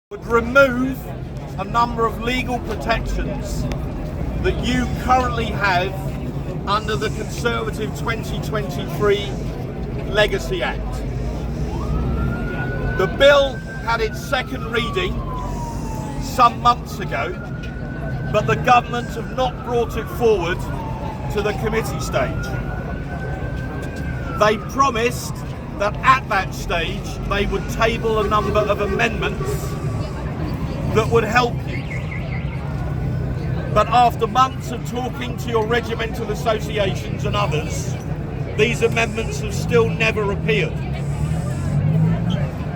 would remove a number of legal protections that you currently have under the Conservative 2023 Legacy Act. The bill had its second reading some months ago, but the government have not brought it forward to the committee stage. They promised that at that stage they would table a number of amendments that would help you. But after months of talking to your regimental associations and others, these amendments have still never appeared.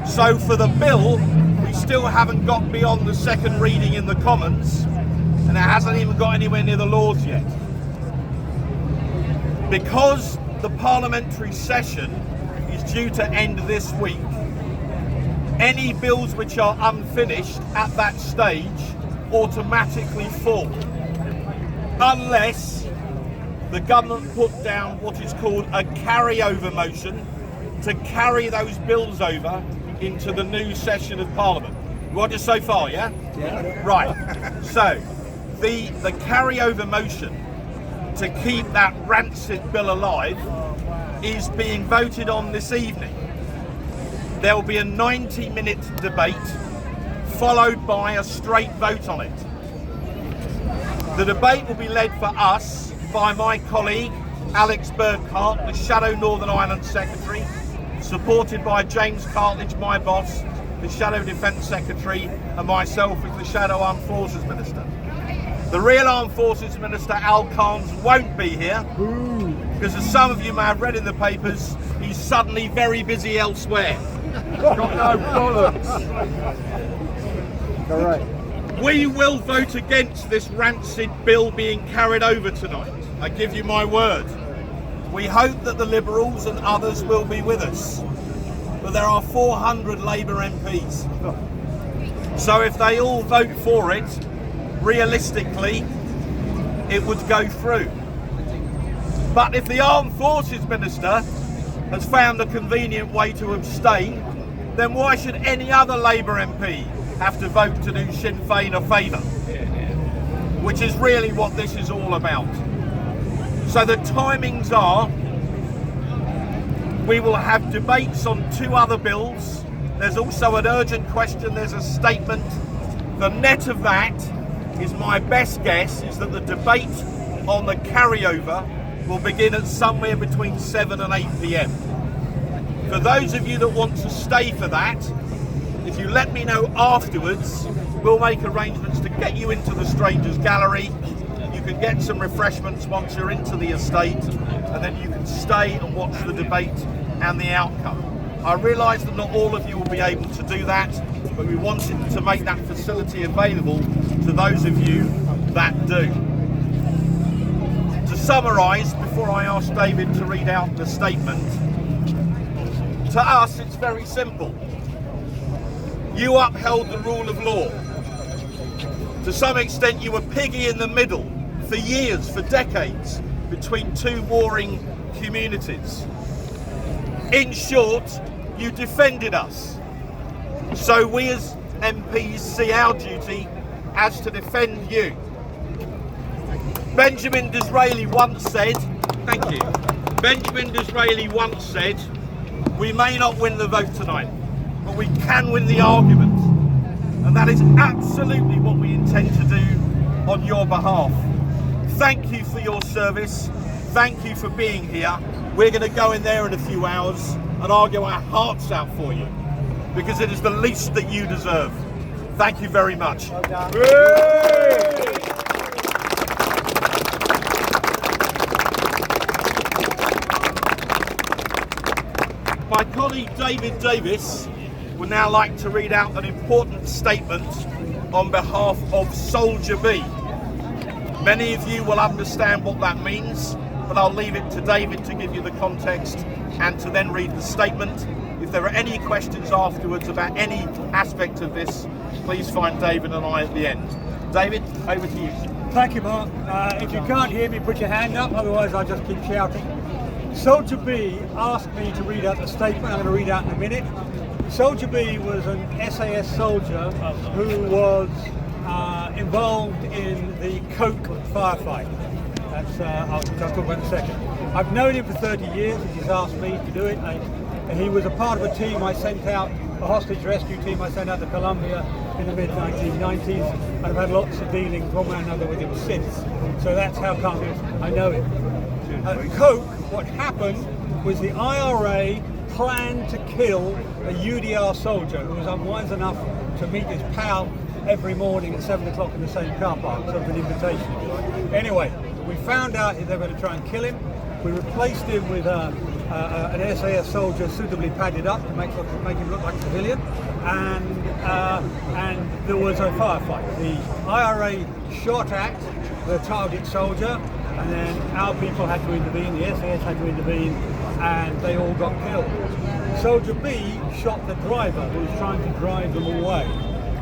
So for the bill, we still haven't got beyond the second reading in the Commons, and it hasn't even got anywhere near the Lords yet. Because the parliamentary session is due to end this week, any bills which are unfinished at that stage automatically fall, unless the government put down what is called a carryover motion to carry those bills over into the new session of Parliament. Roger so far, yeah? Yeah. Right. So, the carryover motion to keep that rancid bill alive is being voted on this evening. There will be a 90-minute debate followed by a straight vote on it. The debate will be led for us by my colleague Alex Burkhart, the Shadow Northern Ireland Secretary, supported by James Cartledge, my boss, the Shadow Defence Secretary, and myself as the Shadow Armed Forces Minister. The real Armed Forces Minister, Al Carnes, won't be here because, as some of you may have read in the papers, he's suddenly very busy elsewhere. Got no bollocks. Correct. We will vote against this rancid bill being carried over tonight. I give you my word. We hope that the Liberals and others will be with us. But there are 400 Labour MPs. So if they all vote for it, realistically, it would go through. But if the Armed Forces Minister has found a convenient way to abstain, then why should any other Labour MP have to vote to do Sinn Féin a favour? Which is really what this is all about. So the timings are, we will have debates on two other bills. There's also an urgent question, there's a statement. The net of that is, my best guess is that the debate on the carryover will begin at somewhere between 7 and 8 p.m. For those of you that want to stay for that, if you let me know afterwards, we'll make arrangements to get you into the Strangers Gallery. You can get some refreshments once you're into the estate, and then you can stay and watch the debate and the outcome. I realise that not all of you will be able to do that, but we wanted to make that facility available to those of you that do. To summarise, before I ask David to read out the statement, to us it's very simple. You upheld the rule of law. To some extent you were piggy in the middle for years, for decades, between two warring communities. In short, you defended us. So we as MPs see our duty as to defend you. Benjamin Disraeli once said, thank you, Benjamin Disraeli once said, we may not win the vote tonight, but we can win the argument. And that is absolutely what we intend to do on your behalf. Thank you for your service. Thank you for being here. We're going to go in there in a few hours and argue our hearts out for you, because it is the least that you deserve. Thank you very much. My colleague David Davis would now like to read out an important statement on behalf of Soldier B. Many of you will understand what that means, but I'll leave it to David to give you the context and to then read the statement. If there are any questions afterwards about any aspect of this, please find David and I at the end. David, over to you. Thank you, Mark. If you can't hear me, put your hand up, otherwise I'll just keep shouting. Soldier B asked me to read out the statement. I'm going to read out in a minute. Soldier B was an SAS soldier who was involved in the Coke firefight. That's I'll talk about in a second. I've known him for 30 years. He's asked me to do it. And he was a part of a team I sent out, a hostage rescue team I sent out to Colombia in the mid-1990s, and I've had lots of dealings one way or another with him since. So that's how come I know him. At Coke, what happened was the IRA planned to kill a UDR soldier who was unwise enough to meet his pal every morning at 7 o'clock in the same car park, sort of an invitation. Anyway, we found out they were going to try and kill him. We replaced him with an SAS soldier suitably padded up to make him look like a civilian, and there was a firefight. The IRA shot at the target soldier, and then our people had to intervene, the SAS had to intervene, and they all got killed. Soldier B shot the driver who was trying to drive them away,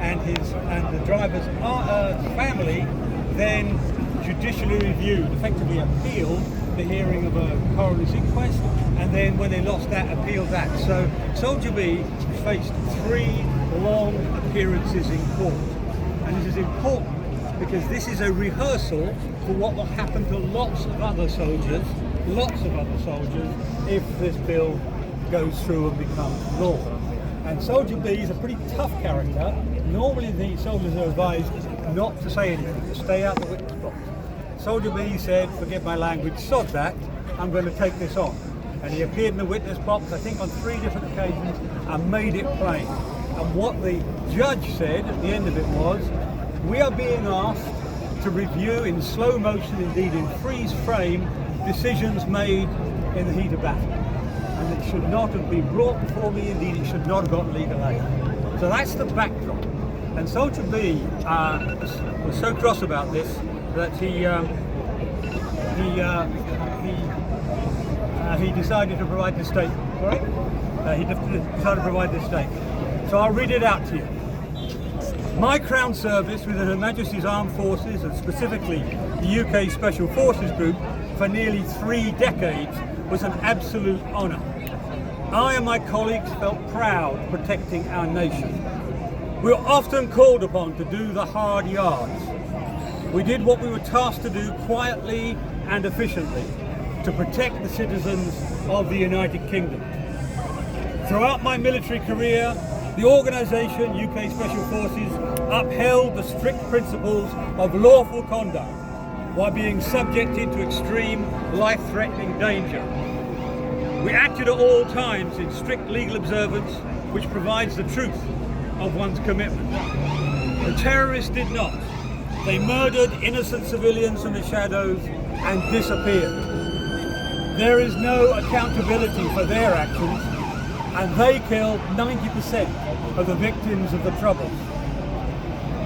and the driver's family then judicially reviewed, effectively appealed the hearing of a coroner's inquest, and then when they lost that, appealed that. So Soldier B faced 3 long appearances in court, and this is important because this is a rehearsal for what will happen to lots of other soldiers, if this bill goes through and becomes law. And Soldier B is a pretty tough character. Normally the soldiers are advised not to say anything, to stay out the witness box. Soldier B said, forget my language, sod that, I'm going to take this on. And he appeared in the witness box, I think on 3 different occasions, and made it plain. And what the judge said at the end of it was, we are being asked to review in slow motion, indeed in freeze frame, decisions made in the heat of battle. And it should not have been brought before me, indeed it should not have got legal aid. So that's the backdrop. And Soldier B was so cross about this that he decided to provide this statement. Right? He decided to provide this statement. So I'll read it out to you. My Crown Service within Her Majesty's Armed Forces, and specifically the UK Special Forces Group, for nearly 3 decades was an absolute honour. I and my colleagues felt proud protecting our nation. We were often called upon to do the hard yards. We did what we were tasked to do quietly and efficiently to protect the citizens of the United Kingdom. Throughout my military career, the organisation, UK Special Forces, upheld the strict principles of lawful conduct while being subjected to extreme life-threatening danger. We acted at all times in strict legal observance, which provides the truth of one's commitment. The terrorists did not. They murdered innocent civilians from the shadows and disappeared. There is no accountability for their actions, and they killed 90% of the victims of the Troubles.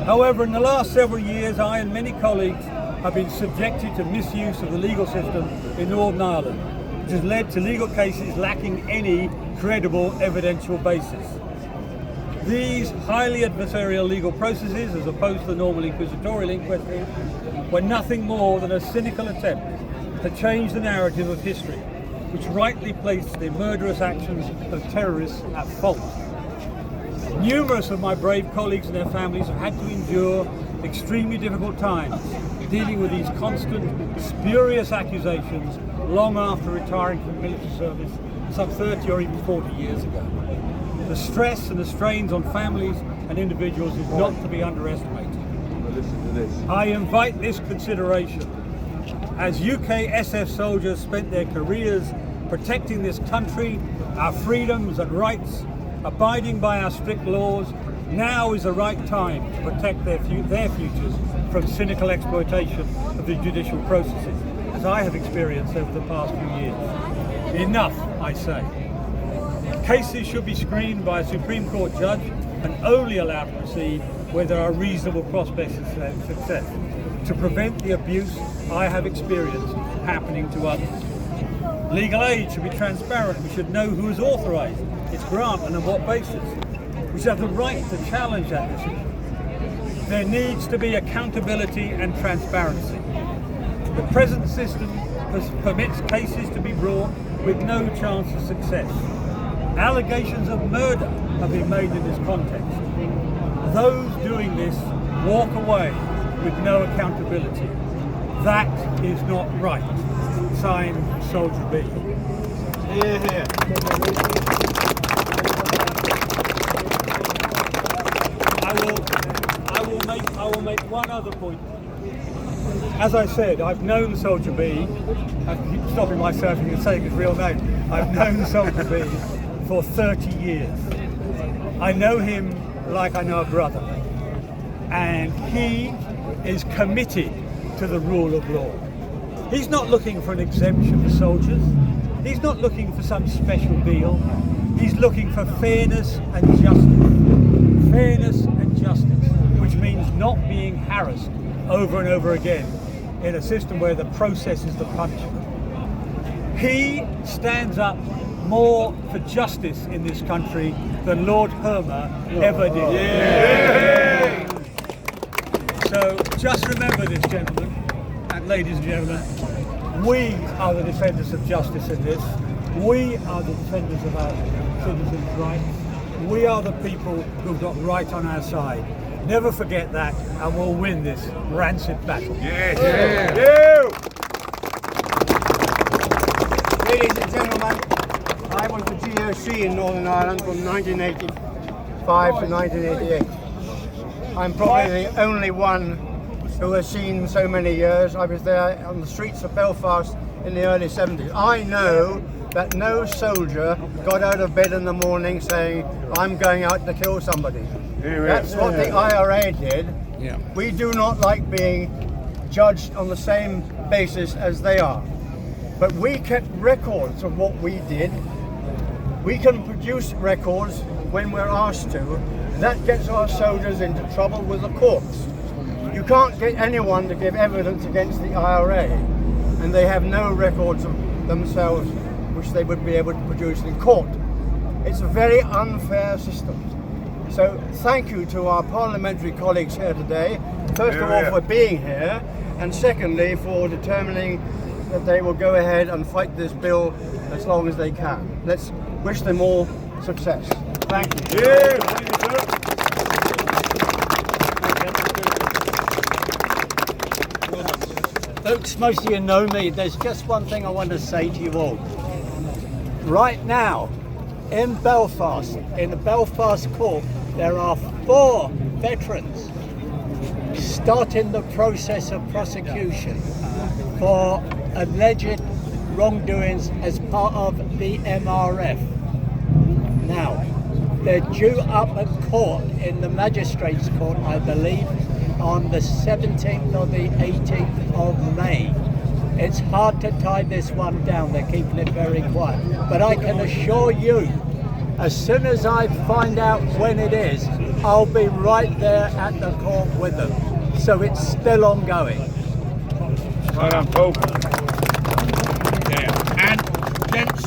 However, in the last several years, I and many colleagues have been subjected to misuse of the legal system in Northern Ireland, which has led to legal cases lacking any credible evidential basis. These highly adversarial legal processes, as opposed to the normal inquisitorial inquiry, were nothing more than a cynical attempt to change the narrative of history, which rightly placed the murderous actions of terrorists at fault. Numerous of my brave colleagues and their families have had to endure extremely difficult times dealing with these constant, spurious accusations long after retiring from military service some 30 or even 40 years ago. The stress and the strains on families and individuals is not to be underestimated. I invite this consideration. As UK SF soldiers spent their careers protecting this country, our freedoms and rights, abiding by our strict laws, now is the right time to protect their futures from cynical exploitation of the judicial processes, as I have experienced over the past few years. Enough, I say. Cases should be screened by a Supreme Court judge and only allowed to proceed where there are reasonable prospects of success, to prevent the abuse I have experienced happening to others. Legal aid should be transparent. We should know who has authorised its grant and on what basis. We should have the right to challenge that decision. There needs to be accountability and transparency. The present system permits cases to be brought with no chance of success. Allegations of murder have been made in this context. Those doing this walk away with no accountability. That is not right. Signed, Soldier B. Hear, hear. I will make one other point. As I said, I've known Soldier B. I keep stopping myself and saying his real name. I've known Soldier B for 30 years. I know him like I know a brother. And he is committed to the rule of law. He's not looking for an exemption for soldiers. He's not looking for some special deal. He's looking for fairness and justice. Fairness and justice, which means not being harassed over and over again in a system where the process is the punishment. He stands up more for justice in this country than Lord Hermer ever did. Yeah. So just remember this, gentlemen and ladies and gentlemen, we are the defenders of justice in this. We are the defenders of our citizens' rights. We are the people who've got right on our side. Never forget that, and we'll win this rancid battle. Yes. Yeah. Ladies and gentlemen, I was the GOC in Northern Ireland from 1985 to 1988. I'm probably the only one who has seen so many years. I was there on the streets of Belfast in the early 70s. I know that no soldier got out of bed in the morning saying, I'm going out to kill somebody. That's what the IRA did. Yeah. We do not like being judged on the same basis as they are. But we kept records of what we did. We can produce records when we're asked to. That gets our soldiers into trouble with the courts. You can't get anyone to give evidence against the IRA, and they have no records of themselves which they would be able to produce in court. It's a very unfair system. So thank you to our parliamentary colleagues here today, first of all for being here, and secondly for determining that they will go ahead and fight this bill as long as they can. Let's wish them all success. Thank you. Folks, most of you know me. There's just one thing I want to say to you all. Right now, in Belfast, in the Belfast court, there are 4 veterans starting the process of prosecution for alleged wrongdoings as part of the MRF. Now, they're due up at court in the magistrates' court, I believe, on the 17th or the 18th of May. It's hard to tie this one down, they're keeping it very quiet. But I can assure you, as soon as I find out when it is, I'll be right there at the court with them. So it's still ongoing. Right on, Paul. Yeah. And gents,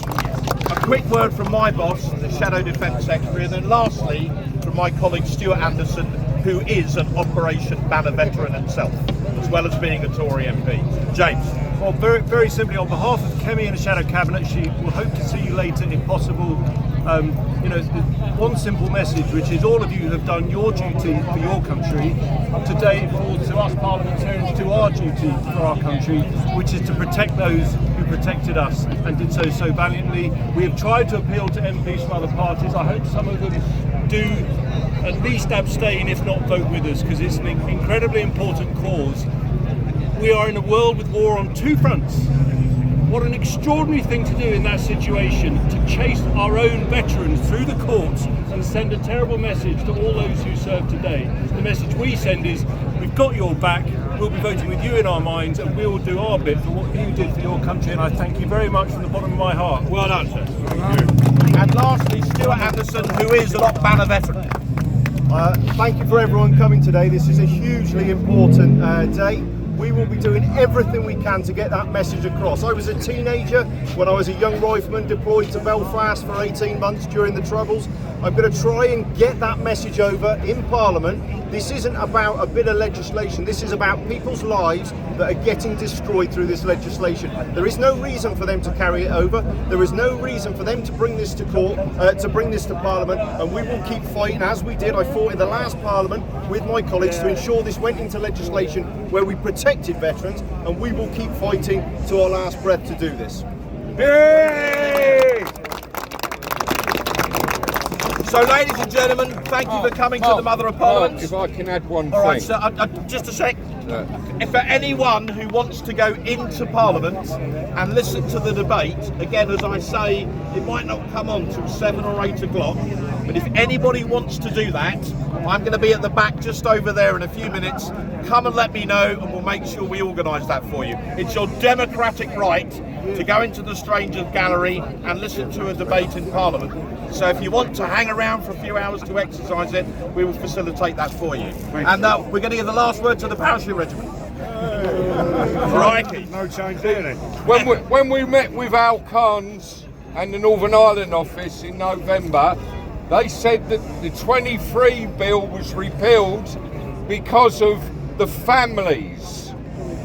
a quick word from my boss, the Shadow Defence Secretary, and then lastly from my colleague Stuart Anderson, who is an Operation Banner veteran himself, as well as being a Tory MP. James. Well, very, very simply, on behalf of Kemi and the Shadow Cabinet, she will hope to see you later if possible. One simple message, which is all of you have done your duty for your country. Today it falls to us parliamentarians to our duty for our country, which is to protect those who protected us and did so valiantly. We have tried to appeal to MPs from other parties. I hope some of them do at least abstain, if not vote with us, because it's an incredibly important cause. We are in a world with war on 2 fronts. What an extraordinary thing to do in that situation, to chase our own veterans through the courts and send a terrible message to all those who serve today. The message we send is, we've got your back, we'll be voting with you in our minds, and we will do our bit for what you did for your country, and I thank you very much from the bottom of my heart. Well done, sir. And lastly, Stuart Anderson, who is an Op Banner veteran. Thank you for everyone coming today. This is a hugely important day. We will be doing everything we can to get that message across. I was a teenager when I was a young rifleman deployed to Belfast for 18 months during the Troubles. I'm going to try and get that message over in Parliament This isn't about a bit of legislation. This is about people's lives that are getting destroyed through this legislation. There is no reason for them to carry it over. There is no reason for them to bring this to court, to bring this to Parliament, and we will keep fighting as we did. I fought in the last Parliament with my colleagues to ensure this went into legislation where we protected veterans, and we will keep fighting to our last breath to do this. Yay! So, ladies and gentlemen, thank you for coming to the Mother of Parliament. If I can add one All right, thing. so just a sec. If for anyone who wants to go into Parliament and listen to the debate, again, as I say, it might not come on till 7 or 8 o'clock, but if anybody wants to do that, I'm going to be at the back just over there in a few minutes. Come and let me know, and we'll make sure we organise that for you. It's your democratic right to go into the Strangers Gallery and listen to a debate in Parliament. So if you want to hang around for a few hours to exercise it, we will facilitate that for you. And we're going to give the last word to the Parachute Regiment. Crikey. No change there then. When we met with Al Khan's and the Northern Ireland office in November, they said that the 23 bill was repealed because of the families.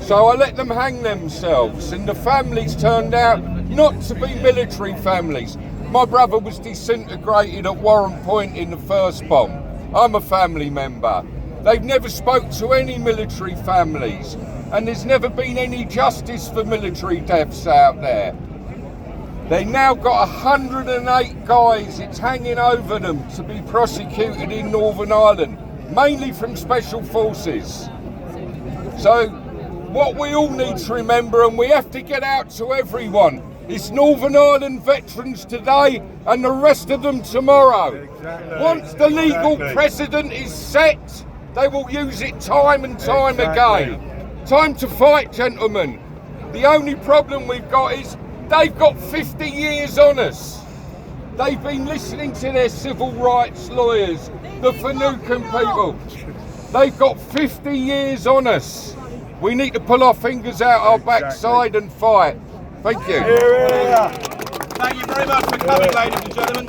So I let them hang themselves, and the families turned out not to be military families. My brother was disintegrated at Warren Point in the first bomb. I'm a family member. They've never spoke to any military families, and there's never been any justice for military deaths out there. They now got 108 guys, it's hanging over them to be prosecuted in Northern Ireland, mainly from Special Forces. So what we all need to remember, and we have to get out to everyone, it's Northern Ireland veterans today and the rest of them tomorrow. Exactly. Once the legal precedent is set, they will use it time and time again. Time to fight, gentlemen. The only problem we've got is they've got 50 years on us. They've been listening to their civil rights lawyers, the Finucane people. They've got 50 years on us. We need to pull our fingers out our backside and fight. Thank you. Thank you very much for coming, ladies and gentlemen.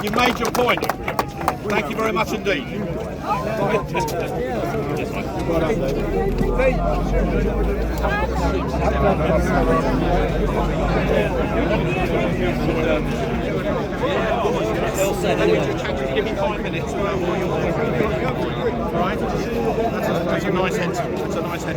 You made your point. Thank you very much indeed. Give me 5 minutes. Right? That's a nice head. That's a nice head.